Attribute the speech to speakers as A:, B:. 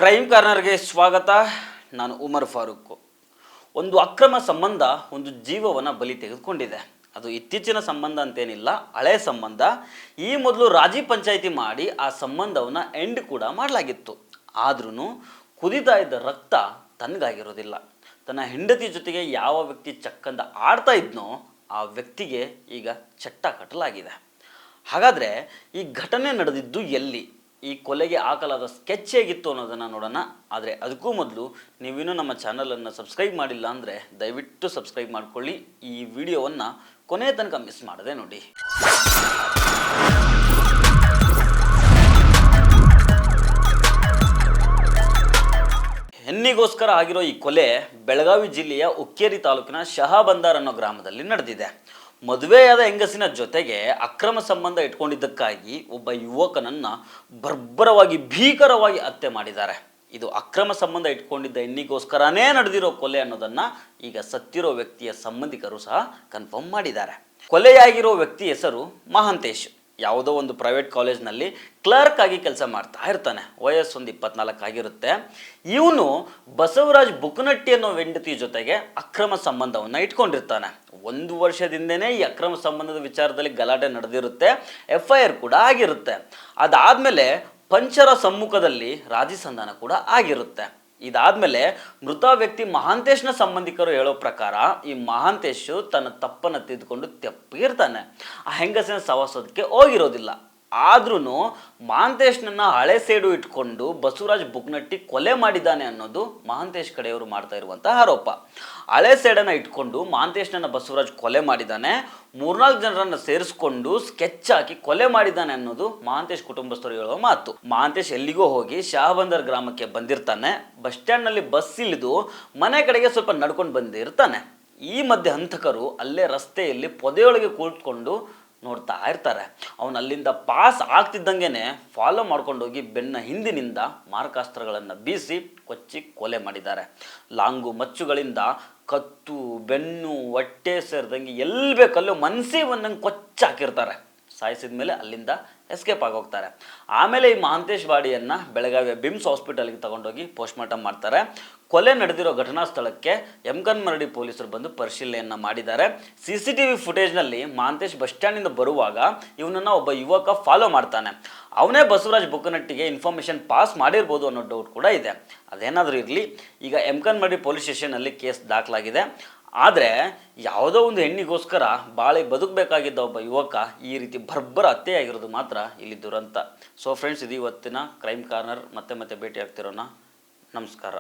A: Crime ಕಾರ್ನರ್ಗೆ ಸ್ವಾಗತ. ನಾನು ಉಮರ್ ಫಾರೂಕ್. ಒಂದು ಅಕ್ರಮ ಸಂಬಂಧ ಒಂದು ಜೀವವನ್ನು ಬಲಿ ತೆಗೆದುಕೊಂಡಿದೆ. ಅದು ಇತ್ತೀಚಿನ ಸಂಬಂಧ ಅಂತೇನಿಲ್ಲ, ಹಳೆ ಸಂಬಂಧ. ಈ ಮೊದಲು ರಾಜಿ ಪಂಚಾಯಿತಿ ಮಾಡಿ ಆ ಸಂಬಂಧವನ್ನು ಎಂಡ್ ಕೂಡ ಮಾಡಲಾಗಿತ್ತು. ಆದ್ರೂ ಕುದಿತಾ ಇದ್ದ ರಕ್ತ ತಣ್ಣಗಾಗಿರೋದಿಲ್ಲ. ತನ್ನ ಹೆಂಡತಿ ಜೊತೆಗೆ ಯಾವ ವ್ಯಕ್ತಿ ಚಕ್ಕಂದ ಆಡ್ತಾ ಇದ್ನೋ ಆ ವ್ಯಕ್ತಿಗೆ ಈಗ ಚಟ್ಟ ಕಟ್ಟಲಾಗಿದೆ. ಹಾಗಾದರೆ ಈ ಘಟನೆ ನಡೆದಿದ್ದು ಎಲ್ಲಿ, ಈ ಕೊಲೆಗೆ ಹಾಕಲಾದ ಸ್ಕೆಚ್ ಹೇಗಿತ್ತು ಅನ್ನೋದನ್ನು ನೋಡೋಣ. ಆದರೆ ಅದಕ್ಕೂ ಮೊದಲು ನೀವಿನ್ನೂ ನಮ್ಮ ಚಾನಲನ್ನು ಸಬ್ಸ್ಕ್ರೈಬ್ ಮಾಡಿಲ್ಲ ಅಂದರೆ ದಯವಿಟ್ಟು ಸಬ್ಸ್ಕ್ರೈಬ್ ಮಾಡಿಕೊಳ್ಳಿ. ಈ ವಿಡಿಯೋವನ್ನು ಕೊನೆಯ ತನಕ ಮಿಸ್ ಮಾಡದೆ ನೋಡಿ. ಹೆಣ್ಣಿಗೋಸ್ಕರ ಆಗಿರೋ ಈ ಕೊಲೆ ಬೆಳಗಾವಿ ಜಿಲ್ಲೆಯ ಹುಕ್ಕೇರಿ ತಾಲೂಕಿನ ಶಹಾಬಂದರ್ ಅನ್ನೋ ಗ್ರಾಮದಲ್ಲಿ ನಡೆದಿದೆ. ಮದುವೆಯಾದ ಹೆಂಗಸಿನ ಜೊತೆಗೆ ಅಕ್ರಮ ಸಂಬಂಧ ಇಟ್ಕೊಂಡಿದ್ದಕ್ಕಾಗಿ ಒಬ್ಬ ಯುವಕನನ್ನು ಬರ್ಬರವಾಗಿ ಭೀಕರವಾಗಿ ಹತ್ಯೆ ಮಾಡಿದ್ದಾರೆ. ಇದು ಅಕ್ರಮ ಸಂಬಂಧ ಇಟ್ಕೊಂಡಿದ್ದ ಹೆಣ್ಣಿಗೋಸ್ಕರನೇ ನಡೆದಿರೋ ಕೊಲೆ ಅನ್ನೋದನ್ನು ಈಗ ಸತ್ತಿರೋ ವ್ಯಕ್ತಿಯ ಸಂಬಂಧಿಕರು ಸಹ ಕನ್ಫರ್ಮ್ ಮಾಡಿದ್ದಾರೆ. ಕೊಲೆಯಾಗಿರೋ ವ್ಯಕ್ತಿ ಹೆಸರು ಮಹಾಂತೇಶ್. ಯಾವುದೋ ಒಂದು ಪ್ರೈವೇಟ್ ಕಾಲೇಜ್ನಲ್ಲಿ ಕ್ಲರ್ಕ್ ಆಗಿ ಕೆಲಸ ಮಾಡ್ತಾ ಇರ್ತಾನೆ. ವಯಸ್ಸು ಒಂದು 24 ಆಗಿರುತ್ತೆ. ಇವನು ಬಸವರಾಜ್ ಬುಕ್ನಟ್ಟಿ ಅನ್ನೋ ಹೆಂಡತಿ ಜೊತೆಗೆ ಅಕ್ರಮ ಸಂಬಂಧವನ್ನು ಇಟ್ಕೊಂಡಿರ್ತಾನೆ. 1 ವರ್ಷದಿಂದನೇ ಈ ಅಕ್ರಮ ಸಂಬಂಧದ ವಿಚಾರದಲ್ಲಿ ಗಲಾಟೆ ನಡೆದಿರುತ್ತೆ. FIR ಕೂಡ ಆಗಿರುತ್ತೆ. ಅದಾದಮೇಲೆ ಪಂಚರ ಸಮ್ಮುಖದಲ್ಲಿ ರಾಜಿ ಸಂಧಾನ ಕೂಡ ಆಗಿರುತ್ತೆ. ಇದಾದ್ಮೇಲೆ ಮೃತ ವ್ಯಕ್ತಿ ಮಹಾಂತೇಶ್ನ ಸಂಬಂಧಿಕರು ಹೇಳೋ ಪ್ರಕಾರ ಈ ಮಹಾಂತೇಶು ತನ್ನ ತಪ್ಪನ್ನು ತಿದ್ದುಕೊಂಡು ತೆಪ್ಪಿರ್ತಾನೆ. ಆ ಹೆಂಗಸಿನ ಸವಾಸೋದಕ್ಕೆ ಹೋಗಿರೋದಿಲ್ಲ. ಆದ್ರೂ ಮಹಾಂತೇಶ್ನನ್ನ ಹಳೆ ಸೇಡು ಇಟ್ಕೊಂಡು ಬಸವರಾಜ್ ಬುಕ್ನಟ್ಟಿ ಕೊಲೆ ಮಾಡಿದ್ದಾನೆ ಅನ್ನೋದು ಮಹಾಂತೇಶ್ ಕಡೆಯವರು ಮಾಡ್ತಾ ಇರುವಂತಹ ಆರೋಪ. ಹಳೆ ಸೇಡನ್ನು ಇಟ್ಕೊಂಡು ಮಹಾಂತೇಶ್ನನ್ನ ಬಸವರಾಜ್ ಕೊಲೆ ಮಾಡಿದ್ದಾನೆ. 3-4 ಜನರನ್ನು ಸೇರಿಸ್ಕೊಂಡು ಸ್ಕೆಚ್ ಹಾಕಿ ಕೊಲೆ ಮಾಡಿದ್ದಾನೆ ಅನ್ನೋದು ಮಹಾಂತೇಶ್ ಕುಟುಂಬಸ್ಥರು ಹೇಳುವ ಮಾತು. ಮಹಾಂತೇಶ್ ಎಲ್ಲಿಗೋ ಹೋಗಿ ಶಹಾಬಂದರ್ ಗ್ರಾಮಕ್ಕೆ ಬಂದಿರ್ತಾನೆ. ಬಸ್ ಸ್ಟ್ಯಾಂಡ್ನಲ್ಲಿ ಬಸ್ ಇಳಿದು ಮನೆ ಕಡೆಗೆ ಸ್ವಲ್ಪ ನಡ್ಕೊಂಡು ಬಂದಿರ್ತಾನೆ. ಈ ಮಧ್ಯೆ ಹಂತಕರು ಅಲ್ಲೇ ರಸ್ತೆಯಲ್ಲಿ ಪೊದೆಯೊಳಗೆ ಕೂತ್ಕೊಂಡು ನೋಡ್ತಾ ಇರ್ತಾರೆ. ಅವನು ಅಲ್ಲಿಂದ ಪಾಸ್ ಆಗ್ತಿದ್ದಂಗೆ ಫಾಲೋ ಮಾಡ್ಕೊಂಡೋಗಿ ಬೆನ್ನ ಹಿಂದಿನಿಂದ ಮಾರಕಾಸ್ತ್ರಗಳನ್ನು ಬೀಸಿ ಕೊಚ್ಚಿ ಕೊಲೆ ಮಾಡಿದ್ದಾರೆ. ಲಾಂಗು ಮಚ್ಚುಗಳಿಂದ ಕತ್ತು, ಬೆನ್ನು, ಹೊಟ್ಟೆ ಸೇರಿದಂಗೆ ಎಲ್ಲಿ ಬೇಕಲ್ಲೂ ಮನಸ್ಸಿ ಬಂದಂಗೆ ಕೊಚ್ಚಾಕಿರ್ತಾರೆ. ಸಾಯಿಸಿದ ಮೇಲೆ ಅಲ್ಲಿಂದ ಎಸ್ಕೇಪ್ ಆಗೋಗ್ತಾರೆ. ಆಮೇಲೆ ಈ ಮಹಾಂತೇಶ್ ಬಾಡಿಯನ್ನು ಬೆಳಗಾವಿಯ ಬಿಮ್ಸ್ ಹಾಸ್ಪಿಟಲ್ಗೆ ತಗೊಂಡೋಗಿ ಪೋಸ್ಟ್ಮಾರ್ಟಮ್ ಮಾಡ್ತಾರೆ. ಕೊಲೆ ನಡೆದಿರೋ ಘಟನಾ ಸ್ಥಳಕ್ಕೆ ಯಮಕನ್ಮರಡಿ ಪೊಲೀಸರು ಬಂದು ಪರಿಶೀಲನೆಯನ್ನು ಮಾಡಿದ್ದಾರೆ. CCTV ಫುಟೇಜ್ನಲ್ಲಿ ಮಹಾಂತೇಶ್ ಬಸ್ ಸ್ಟ್ಯಾಂಡಿಂದ ಬರುವಾಗ ಇವನನ್ನು ಒಬ್ಬ ಯುವಕ ಫಾಲೋ ಮಾಡ್ತಾನೆ. ಅವನೇ ಬಸವರಾಜ್ ಬುಕ್ಕನಟ್ಟಿಗೆ ಇನ್ಫಾರ್ಮೇಷನ್ ಪಾಸ್ ಮಾಡಿರ್ಬೋದು ಅನ್ನೋ ಡೌಟ್ ಕೂಡ ಇದೆ. ಅದೇನಾದರೂ ಇರಲಿ, ಈಗ ಯಮಕನ್ಮರಡಿ ಪೊಲೀಸ್ ಸ್ಟೇಷನಲ್ಲಿ ಕೇಸ್ ದಾಖಲಾಗಿದೆ. ಆದರೆ ಯಾವುದೋ ಒಂದು ಹೆಣ್ಣಿಗೋಸ್ಕರ ಬಾಳೆ ಬದುಕಬೇಕಾಗಿದ್ದ ಒಬ್ಬ ಯುವಕ ಈ ರೀತಿ ಬರ್ಬರ ಹತ್ಯೆಯಾಗಿರೋದು ಮಾತ್ರ ಇಲ್ಲಿ ದುರಂತ. ಸೊ ಫ್ರೆಂಡ್ಸ್, ಇದು ಇವತ್ತಿನ ಕ್ರೈಮ್ ಕಾರ್ನರ್. ಮತ್ತೆ ಭೇಟಿ ಆಗ್ತಿರೋಣ. ನಮಸ್ಕಾರ.